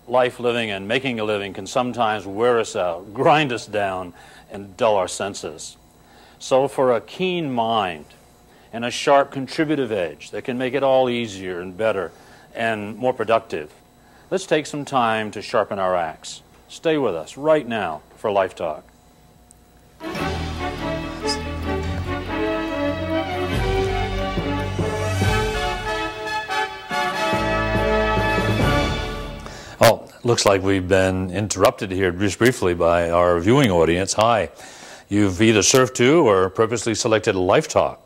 life living and making a living can sometimes wear us out, grind us down, and dull our senses. So for a keen mind and a sharp contributive edge that can make it all easier and better and more productive, let's take some time to sharpen our axe. Stay with us right now for Life Talk. Oh, looks like we've been interrupted here just briefly by our viewing audience. Hi. You've either surfed to or purposely selected Life Talk.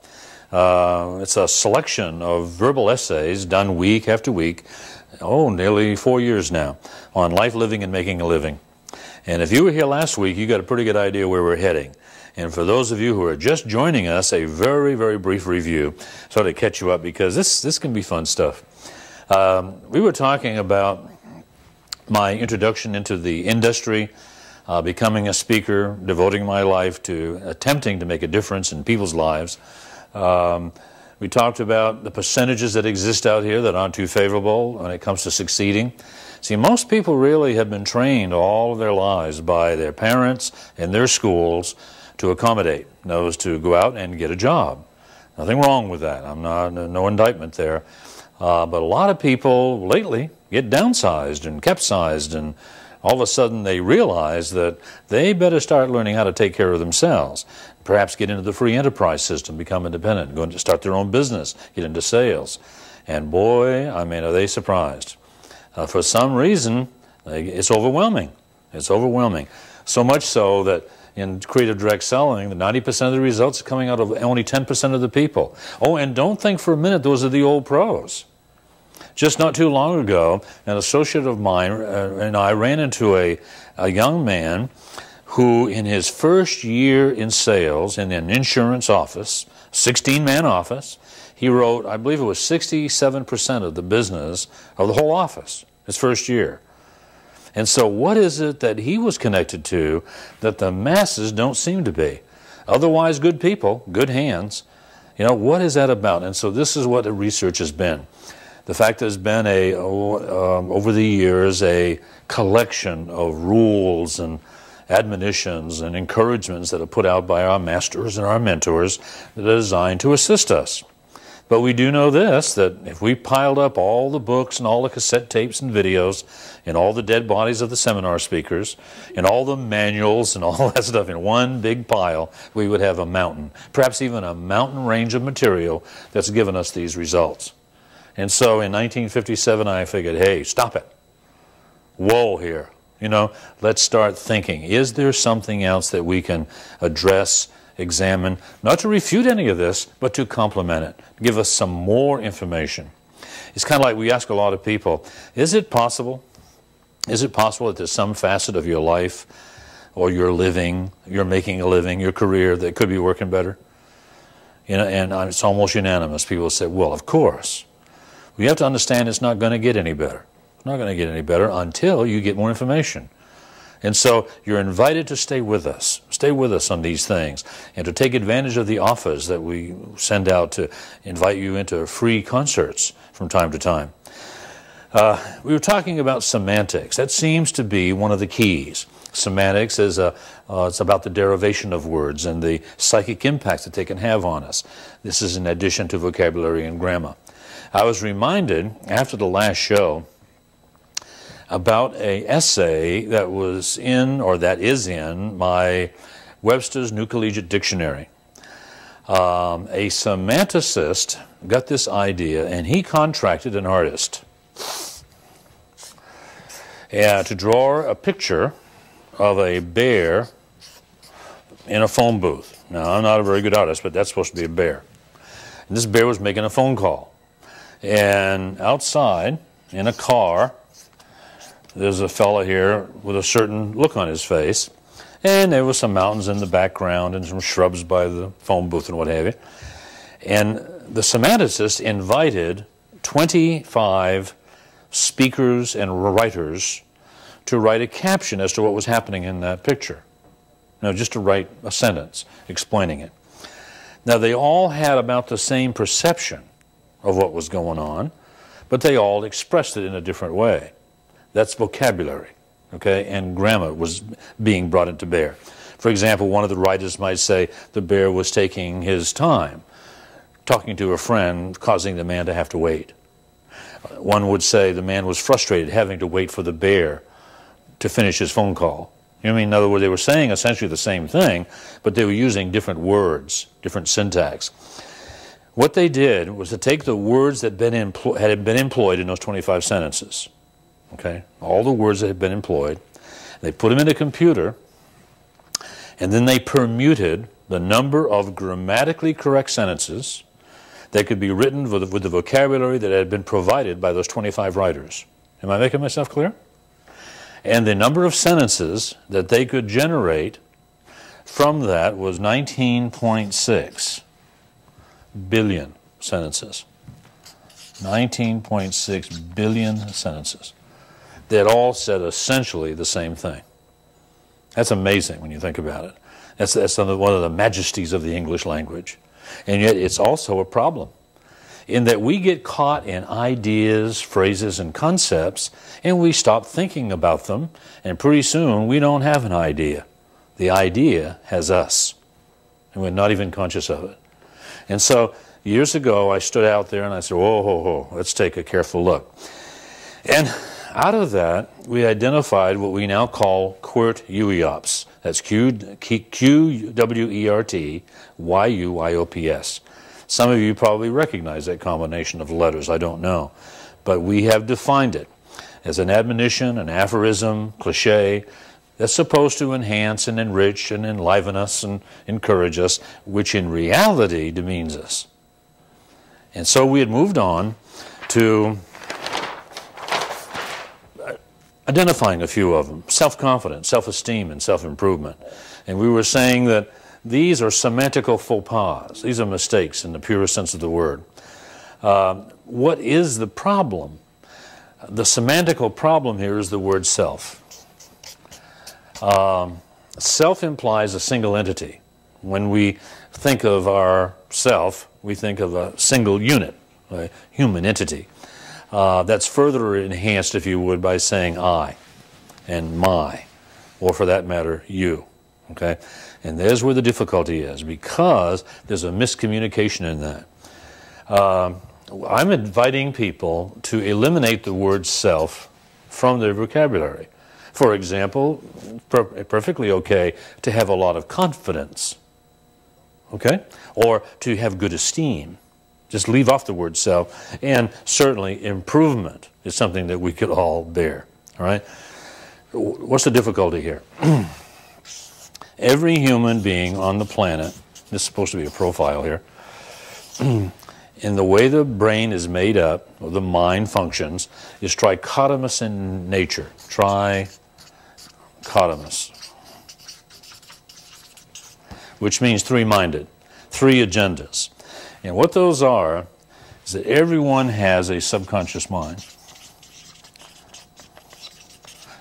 It's a selection of verbal essays done week after week, nearly 4 years now, on life living and making a living. And if you were here last week, you got a pretty good idea where we're heading. And for those of you who are just joining us, a very, very brief review, sort of catch you up, because this can be fun stuff. We were talking about my introduction into the industry, becoming a speaker, devoting my life to attempting to make a difference in people's lives. We talked about the percentages that exist out here that aren't too favorable when it comes to succeeding. See, most people really have been trained all of their lives by their parents and their schools to accommodate those to go out and get a job. Nothing wrong with that. I'm not, no indictment there. But a lot of people lately get downsized and capsized, and all of a sudden they realize that they better start learning how to take care of themselves. Perhaps get into the free enterprise system, become independent, go to start their own business, get into sales. And boy, I mean, are they surprised. For some reason, it's overwhelming. It's overwhelming. So much so that in creative direct selling, the 90% of the results are coming out of only 10% of the people. Oh, and don't think for a minute those are the old pros. Just not too long ago, an associate of mine and I ran into a young man who, in his first year in sales in an insurance office, 16-man office, he wrote, I believe it was 67% of the business of the whole office, his first year. And so what is it that he was connected to that the masses don't seem to be? Otherwise good people, good hands. You know, what is that about? And so this is what the research has been. The fact there's been over the years, a collection of rules and admonitions and encouragements that are put out by our masters and our mentors that are designed to assist us. But we do know this, that if we piled up all the books and all the cassette tapes and videos and all the dead bodies of the seminar speakers and all the manuals and all that stuff in one big pile, we would have a mountain, perhaps even a mountain range of material that's given us these results. And so in 1957, I figured, hey, stop it. Whoa here. You know, let's start thinking. Is there something else that we can address, examine, not to refute any of this, but to complement it, give us some more information? It's kind of like we ask a lot of people, is it possible that there's some facet of your life or your living, you're making a living, your career that could be working better? You know, and it's almost unanimous. People say, well, of course. We have to understand it's not going to get any better. It's not going to get any better until you get more information. And so you're invited to stay with us. Stay with us on these things and to take advantage of the offers that we send out to invite you into free concerts from time to time. We were talking about semantics. That seems to be one of the keys. Semantics is it's about the derivation of words and the psychic impacts that they can have on us. This is in addition to vocabulary and grammar. I was reminded after the last show about an essay that was in, or that is in, my Webster's New Collegiate Dictionary. A semanticist got this idea, and he contracted an artist to draw a picture of a bear in a phone booth. Now, I'm not a very good artist, but that's supposed to be a bear. And this bear was making a phone call. And outside, in a car, there's a fella here with a certain look on his face. And there were some mountains in the background and some shrubs by the phone booth and what have you. And the semanticist invited 25 speakers and writers to write a caption as to what was happening in that picture. No, just to write a sentence explaining it. Now, they all had about the same perception of what was going on, but they all expressed it in a different way. That's vocabulary, okay? And grammar was being brought into bear. For example, one of the writers might say the bear was taking his time, talking to a friend, causing the man to have to wait. One would say the man was frustrated having to wait for the bear to finish his phone call. You know what I mean? In other words, they were saying essentially the same thing, but they were using different words, different syntax. What they did was to take the words that had been employed in those 25 sentences, okay, all the words that had been employed, they put them in a computer, and then they permuted the number of grammatically correct sentences that could be written with the vocabulary that had been provided by those 25 writers. Am I making myself clear? And the number of sentences that they could generate from that was 19.6 billion sentences. 19.6 billion sentences that all said essentially the same thing. That's amazing when you think about it. That's one of the majesties of the English language. And yet it's also a problem in that we get caught in ideas, phrases, and concepts, and we stop thinking about them, and pretty soon we don't have an idea. The idea has us, and we're not even conscious of it. And so years ago I stood out there and I said, whoa, let's take a careful look. And out of that, we identified what we now call Qwertyuios. That's Qwertyuios. Some of you probably recognize that combination of letters. I don't know. But we have defined it as an admonition, an aphorism, cliche, that's supposed to enhance and enrich and enliven us and encourage us, which in reality demeans us. And so we had moved on to identifying a few of them: self-confidence, self-esteem, and self-improvement. And we were saying that these are semantical faux pas. These are mistakes in the purest sense of the word. What is the problem? The semantical problem here is the word self. Self implies a single entity. When we think of our self, we think of a single unit, a human entity. That's further enhanced, if you would, by saying I and my, or for that matter, you. Okay? And there's where the difficulty is, because there's a miscommunication in that. I'm inviting people to eliminate the word self from their vocabulary. For example, perfectly okay to have a lot of confidence, okay? Or to have good esteem. Just leave off the word self. And certainly improvement is something that we could all bear, all right? What's the difficulty here? Every human being on the planet, this is supposed to be a profile here, in the way the brain is made up, or the mind functions, is trichotomous in nature. Trichotomous. Which means three-minded, three agendas. And what those are is that everyone has a subconscious mind,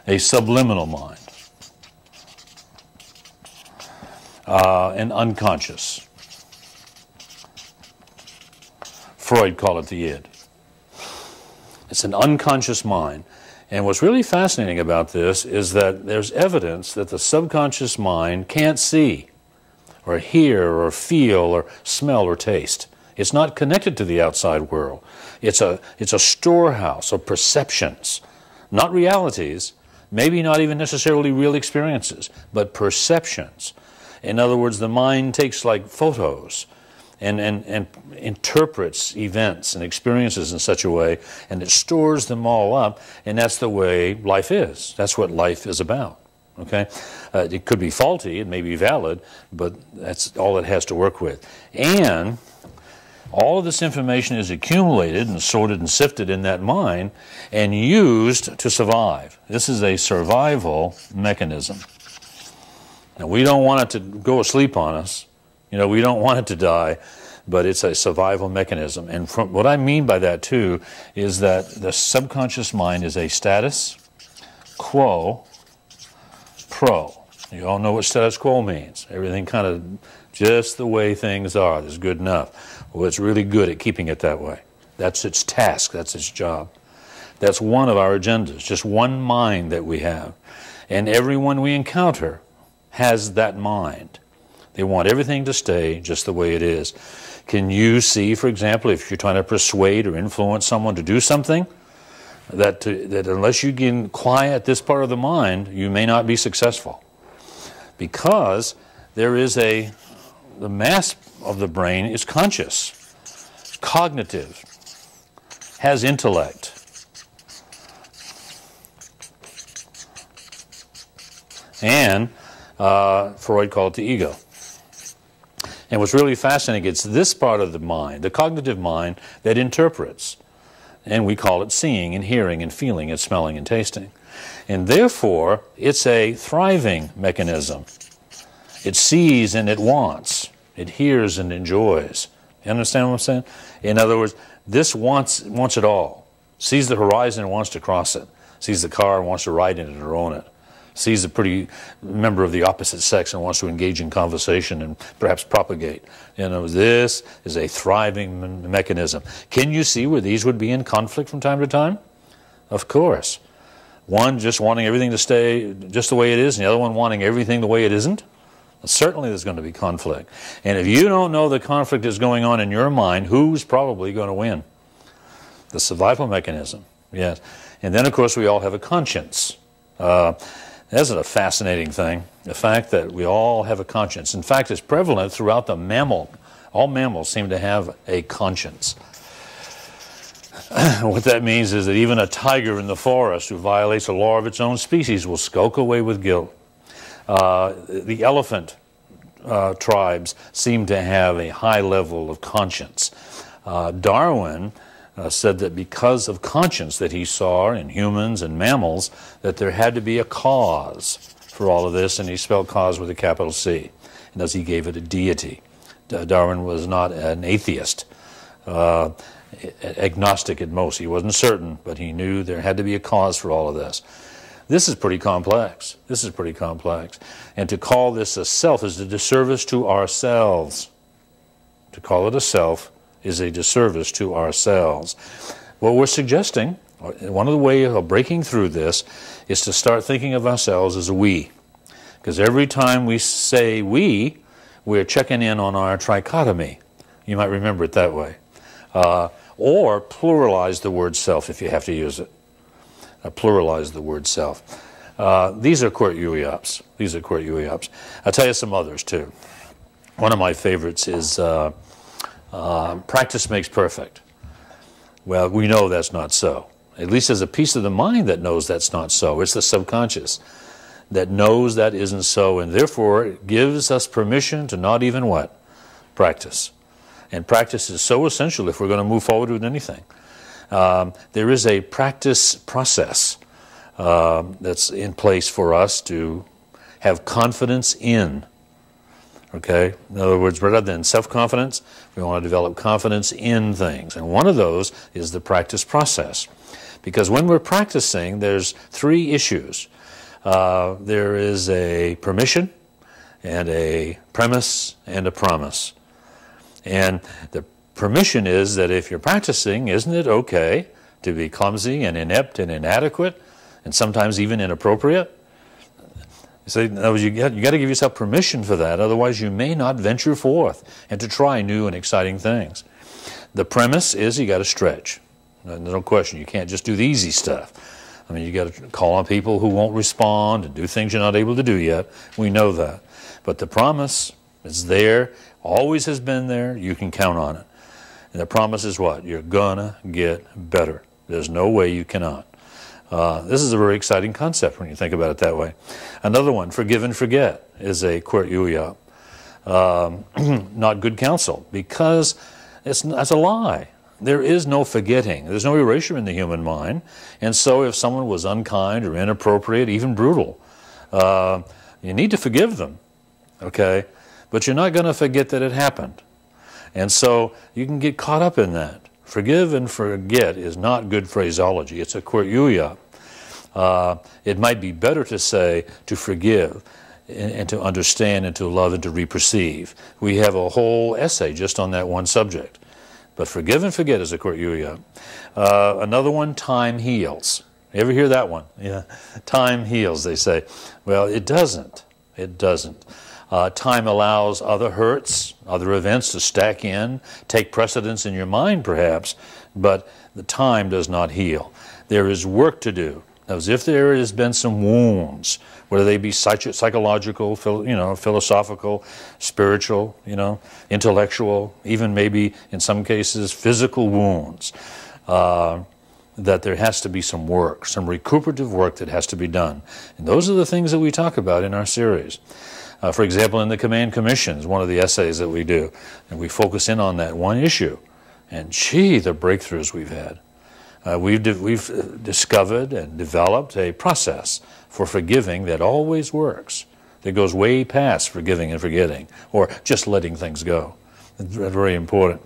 a subliminal mind, and unconscious. Freud called it the id. It's an unconscious mind. And what's really fascinating about this is that there's evidence that the subconscious mind can't see or hear or feel or smell or taste. It's not connected to the outside world. It's a storehouse of perceptions, not realities, maybe not even necessarily real experiences, but perceptions. In other words, the mind takes like photos and interprets events and experiences in such a way, and it stores them all up, and that's the way life is. That's what life is about. Okay? It could be faulty, it may be valid, but that's all it has to work with. And all of this information is accumulated and sorted and sifted in that mind and used to survive. This is a survival mechanism. Now, we don't want it to go asleep on us. You know, we don't want it to die, but it's a survival mechanism. And from what I mean by that, too, is that the subconscious mind is a status quo pro. You all know what status quo means. Everything kind of just the way things are is good enough. Well, it's really good at keeping it that way. That's its task. That's its job. That's one of our agendas, just one mind that we have. And everyone we encounter has that mind. They want everything to stay just the way it is. Can you see, for example, if you're trying to persuade or influence someone to do something, that unless you can quiet this part of the mind, you may not be successful? Because there is the mass of the brain is conscious, cognitive, has intellect. And Freud called it the ego. And what's really fascinating, it's this part of the mind, the cognitive mind, that interprets. And we call it seeing and hearing and feeling and smelling and tasting. And therefore, it's a thriving mechanism. It sees and it wants. It hears and enjoys. You understand what I'm saying? In other words, this wants it all. Sees the horizon and wants to cross it. Sees the car and wants to ride in it or own it. Sees a pretty member of the opposite sex and wants to engage in conversation and perhaps propagate. You know, this is a thriving mechanism. Can you see where these would be in conflict from time to time? Of course. One just wanting everything to stay just the way it is, and the other one wanting everything the way it isn't. Certainly there's going to be conflict. And if you don't know the conflict is going on in your mind, who's probably going to win? The survival mechanism, yes. And then, of course, we all have a conscience. Isn't it a fascinating thing? The fact that we all have a conscience. In fact, it's prevalent throughout the mammal. All mammals seem to have a conscience. What that means is that even a tiger in the forest who violates a law of its own species will skulk away with guilt. The elephant tribes seem to have a high level of conscience. Darwin said that because of conscience that he saw in humans and mammals, that there had to be a cause for all of this, and he spelled cause with a capital C, and thus he gave it a deity. Darwin was not an atheist, agnostic at most. He wasn't certain, but he knew there had to be a cause for all of this. This is pretty complex. This is pretty complex. And to call this a self is a disservice to ourselves. To call it a self is a disservice to ourselves. What we're suggesting, one of the ways of breaking through this, is to start thinking of ourselves as a we. Because every time we say we, we're checking in on our trichotomy. You might remember it that way. Or pluralize the word self if you have to use it. Pluralize the word self. These are Qwertyuios. These are Qwertyuios. I'll tell you some others too. One of my favorites is practice makes perfect. Well, we know that's not so. At least there's a piece of the mind that knows that's not so. It's the subconscious that knows that isn't so, and therefore it gives us permission to not even what? Practice. And practice is so essential if we're going to move forward with anything. There is a practice process that's in place for us to have confidence in. Okay? In other words, rather than self-confidence, we want to develop confidence in things. And one of those is the practice process. Because when we're practicing, there's three issues. There is a permission, and a premise, and a promise. And the permission is that if you're practicing, isn't it okay to be clumsy and inept and inadequate and sometimes even inappropriate? So in other words, you got to give yourself permission for that, otherwise you may not venture forth and to try new and exciting things. The premise is you got to stretch. There's no question, you can't just do the easy stuff. I mean, you got to call on people who won't respond and do things you're not able to do yet. We know that. But the promise is there, always has been there, you can count on it. And the promise is what? You're gonna get better. There's no way you cannot. This is a very exciting concept when you think about it that way. Another one, forgive and forget, is a Qwertyuios. Not good counsel, because that's a lie. There is no forgetting. There's no erasure in the human mind. And so if someone was unkind or inappropriate, even brutal, you need to forgive them, okay? But you're not going to forget that it happened. And so you can get caught up in that. Forgive and forget is not good phraseology. It's a Qwertyuios. It might be better to say to forgive and to understand and to love and to reperceive. We have a whole essay just on that one subject. But forgive and forget is a Qwertyuios. Another one, time heals. You ever hear that one? Yeah, time heals, they say. Well, it doesn't. It doesn't. Time allows other hurts, other events to stack in, take precedence in your mind perhaps, but the time does not heal. There is work to do. As if there has been some wounds, whether they be psychological, philosophical, spiritual, intellectual, even maybe in some cases physical wounds, that there has to be some work, some recuperative work that has to be done. And those are the things that we talk about in our series. For example, in the Command Commissions, one of the essays that we do, and we focus in on that one issue. And gee, the breakthroughs we've had. We've discovered and developed a process for forgiving that always works, that goes way past forgiving and forgetting, or just letting things go. It's very important.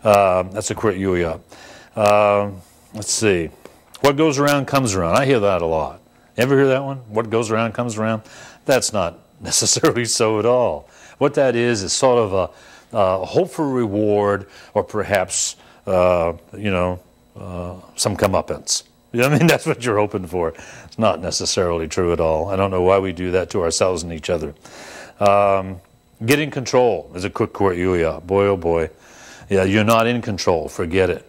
That's a Qwertyuios. Let's see. What goes around comes around. I hear that a lot. Ever hear that one? What goes around comes around? That's not necessarily so at all. What that is sort of a hope for reward, or perhaps, some comeuppance. I mean, that's what you're hoping for. It's not necessarily true at all. I don't know why we do that to ourselves and each other. Getting control is a quick Qwertyuios. Boy, oh boy. Yeah, you're not in control. Forget it.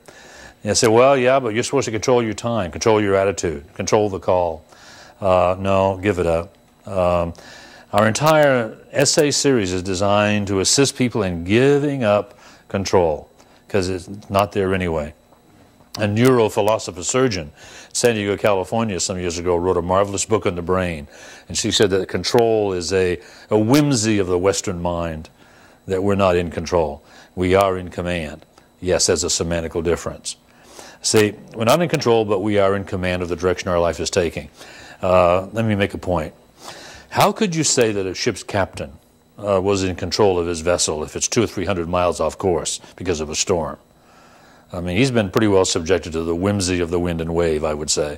And I say, well, yeah, but you're supposed to control your time, control your attitude, control the call. No, give it up. Our entire essay series is designed to assist people in giving up control, because it's not there anyway. A neurophilosopher surgeon, San Diego, California, some years ago, wrote a marvelous book on the brain. And she said that control is a whimsy of the Western mind, that we're not in control. We are in command. Yes, there's a semantical difference. See, we're not in control, but we are in command of the direction our life is taking. Let me make a point. How could you say that a ship's captain was in control of his vessel if it's 200 or 300 miles off course because of a storm? I mean, he's been pretty well subjected to the whimsy of the wind and wave, I would say.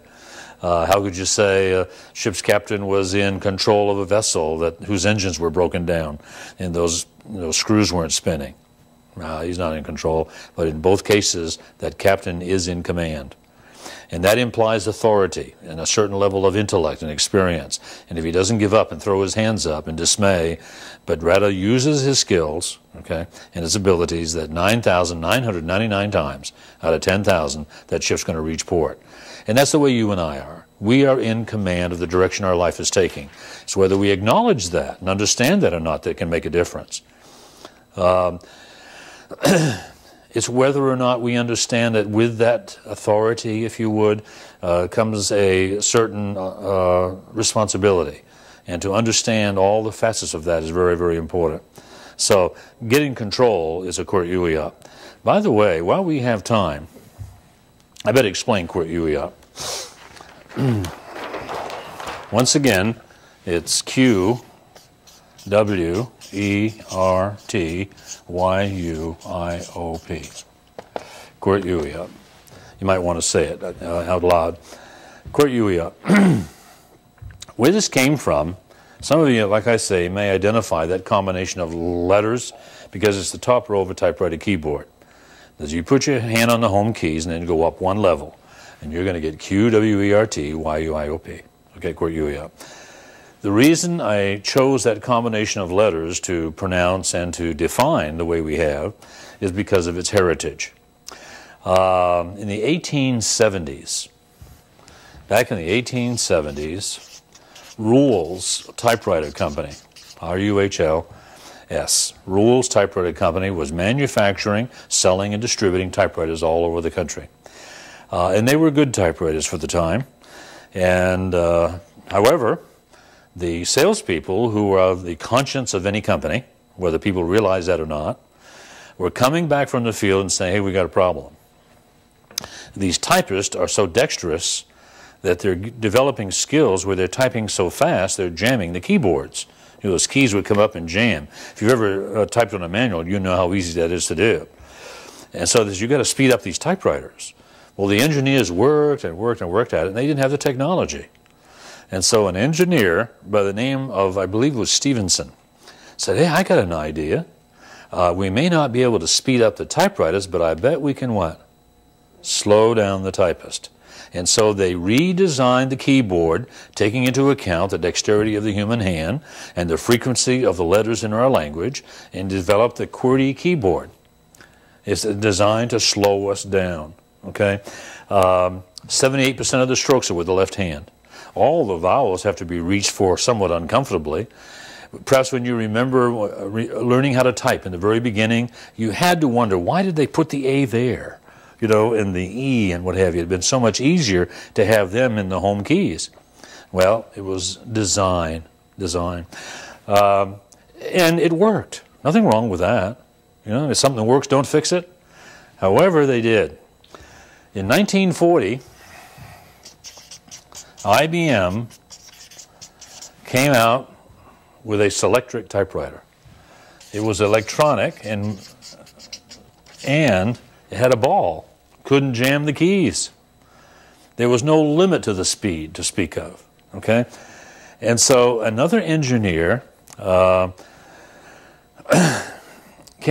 How could you say a ship's captain was in control of a vessel whose engines were broken down and those screws weren't spinning? He's not in control, but in both cases, that captain is in command. And that implies authority and a certain level of intellect and experience. And if he doesn't give up and throw his hands up in dismay, but rather uses his skills, and his abilities, that 9,999 times out of 10,000, that ship's going to reach port. And that's the way you and I are. We are in command of the direction our life is taking. It's whether we acknowledge that and understand that or not that can make a difference. It's whether or not we understand that with that authority, if you would, comes a certain responsibility. And to understand all the facets of that is very, very important. So getting control is a Qwertyuios. By the way, while we have time, I better explain Qwertyuios. Once again, it's Qwertyuios. Qwertyuios. You might want to say it out loud. Qwertyuios. Where this came from, some of you, like I say, may identify that combination of letters because it's the top row of a typewriter keyboard. As you put your hand on the home keys and then go up one level, and you're going to get Qwertyuios. Okay, Qwertyuios. The reason I chose that combination of letters to pronounce and to define the way we have is because of its heritage. In the 1870s, back in the 1870s, Ruhl's Typewriter Company, R-U-H-L-S, Ruhl's Typewriter Company was manufacturing, selling, and distributing typewriters all over the country. And they were good typewriters for the time. And however, the salespeople, who are the conscience of any company, whether people realize that or not, were coming back from the field and saying, hey, we got a problem. These typists are so dexterous that they're developing skills where they're typing so fast they're jamming the keyboards. Those keys would come up and jam. If you've ever typed on a manual, you know how easy that is to do. And so you've got to speed up these typewriters. Well, the engineers worked and worked and worked at it, and they didn't have the technology. And so an engineer by the name of, I believe it was Stevenson, said, hey, I got an idea. We may not be able to speed up the typewriters, but I bet we can what? Slow down the typist. And so they redesigned the keyboard, taking into account the dexterity of the human hand and the frequency of the letters in our language, and developed the QWERTY keyboard. It's designed to slow us down. Okay, 78% of the strokes are with the left hand. All the vowels have to be reached for somewhat uncomfortably. Perhaps when you remember learning how to type in the very beginning, you had to wonder, why did they put the A there? You know, and the E and what have you. It had been so much easier to have them in the home keys. Well, it was design. And it worked. Nothing wrong with that. You know, if something works, don't fix it. However, they did. In 1940, IBM came out with a Selectric typewriter. It was electronic and it had a ball. Couldn't jam the keys. There was no limit to the speed to speak of. Okay? And so another engineer came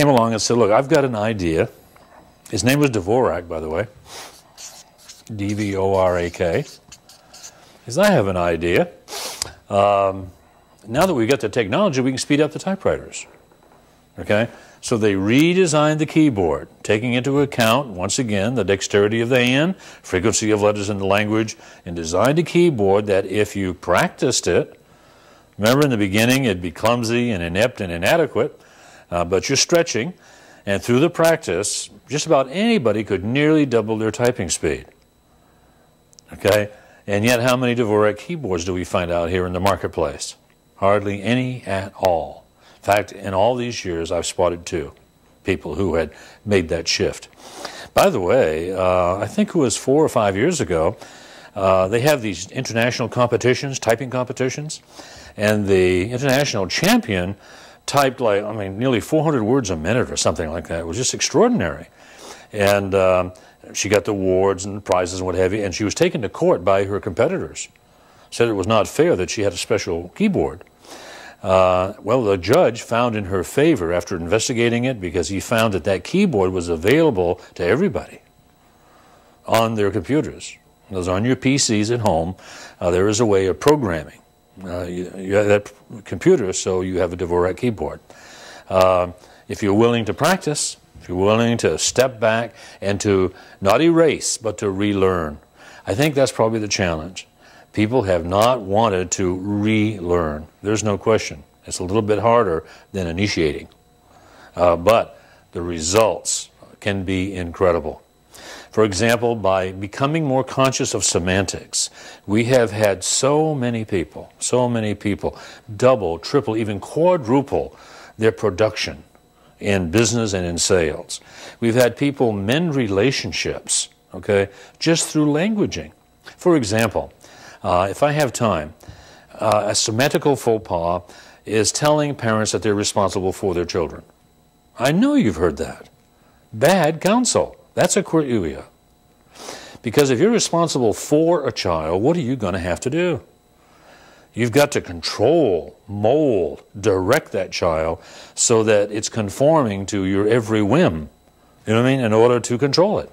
along and said, look, I've got an idea. His name was Dvorak, by the way. D-V-O-R-A-K. He says, I have an idea. Now that we've got the technology, we can speed up the typewriters. Okay? So they redesigned the keyboard, taking into account, once again, the dexterity of the hand, frequency of letters in the language, and designed a keyboard that if you practiced it, remember in the beginning it'd be clumsy and inept and inadequate, but you're stretching, and through the practice, just about anybody could nearly double their typing speed. Okay? And yet how many Dvorak keyboards do we find out here in the marketplace? Hardly any at all. In fact, in all these years, I've spotted 2 people who had made that shift. By the way, I think it was 4 or 5 years ago, they have these international competitions, typing competitions, and the international champion typed nearly 400 words a minute or something like that. It was just extraordinary. And she got the awards and prizes and what have you, and she was taken to court by her competitors. Said it was not fair that she had a special keyboard. Well, the judge found in her favor after investigating it, because he found that that keyboard was available to everybody on their computers. It was on your PCs at home. There is a way of programming. You have that computer, so you have a Dvorak keyboard. If you're willing to practice, if you're willing to step back and to not erase, but to relearn, I think that's probably the challenge. People have not wanted to relearn. There's no question. It's a little bit harder than initiating. But the results can be incredible. For example, by becoming more conscious of semantics, we have had so many people, double, triple, even quadruple their production in business and in sales. We've had people mend relationships, okay, just through languaging. For example, if I have time, a semantical faux pas is telling parents that they're responsible for their children. I know you've heard that. Bad counsel. That's a Qwertyuios. Because if you're responsible for a child, what are you going to have to do? You've got to control, mold, direct that child so that it's conforming to your every whim, you know what I mean, in order to control it.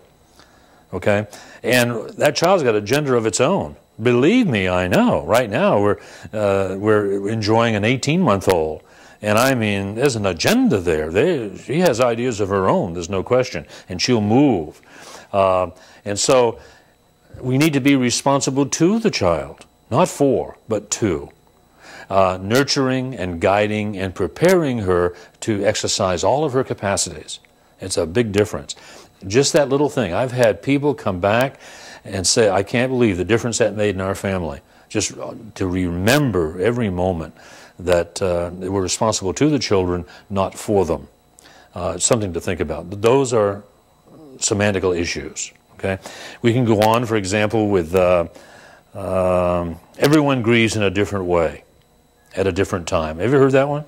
Okay? And that child's got a gender of its own. Believe me, I know. Right now, we're enjoying an 18-month-old, and I mean, there's an agenda there. She has ideas of her own. There's no question, and she'll move. And so, we need to be responsible to the child, not for, but to, nurturing and guiding and preparing her to exercise all of her capacities. It's a big difference. Just that little thing. I've had people come back and say, I can't believe the difference that made in our family. Just to remember every moment that we're responsible to the children, not for them. It's something to think about. Those are semantical issues. Okay, we can go on, for example, with everyone grieves in a different way at a different time. Have you heard that one?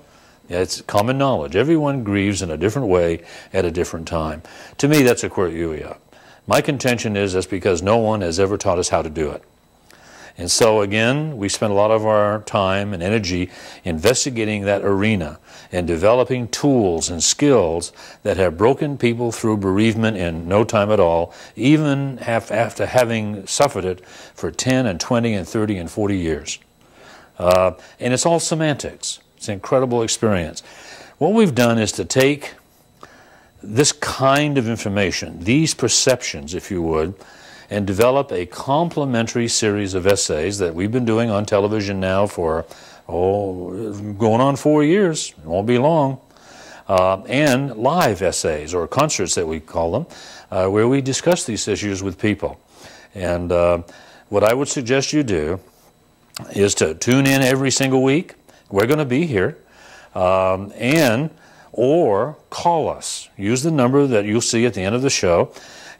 Yeah, it's common knowledge. Everyone grieves in a different way at a different time. To me, that's a Qwertyuios. My contention is that's because no one has ever taught us how to do it. And so again, we spent a lot of our time and energy investigating that arena and developing tools and skills that have broken people through bereavement in no time at all, even after having suffered it for 10 and 20 and 30 and 40 years. And it's all semantics. It's an incredible experience. What we've done is to take this kind of information, these perceptions, if you would, and develop a complementary series of essays that we've been doing on television now for, going on 4 years. It won't be long. And live essays, or concerts that we call them, where we discuss these issues with people. And what I would suggest you do is to tune in every single week. We're going to be here. Or call us. Use the number that you'll see at the end of the show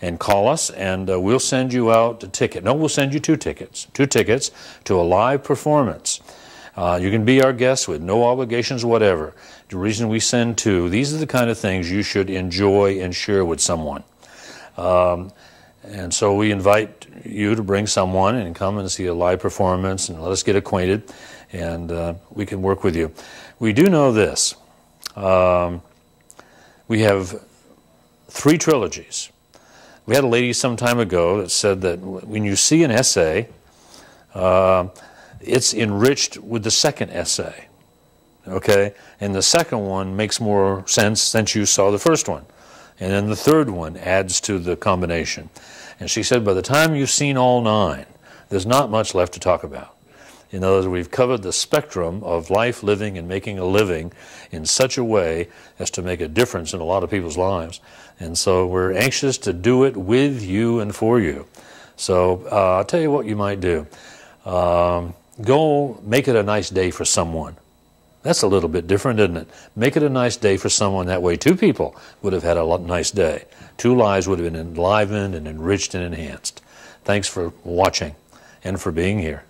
and call us, and we'll send you out a ticket. No, we'll send you 2 tickets. 2 tickets to a live performance. You can be our guest with no obligations whatever. The reason we send 2, these are the kind of things you should enjoy and share with someone. And so we invite you to bring someone and come and see a live performance and let us get acquainted, and we can work with you. We do know this. We have 3 trilogies. We had a lady some time ago that said that when you see an essay, it's enriched with the second essay, okay? And the second one makes more sense since you saw the first one. And then the third one adds to the combination. And she said by the time you've seen all 9, there's not much left to talk about. In other words, we've covered the spectrum of life, living, and making a living in such a way as to make a difference in a lot of people's lives. And so we're anxious to do it with you and for you. So I'll tell you what you might do. Go make it a nice day for someone. That's a little bit different, isn't it? Make it a nice day for someone. That way 2 people would have had a nice day. 2 lives would have been enlivened and enriched and enhanced. Thanks for watching and for being here.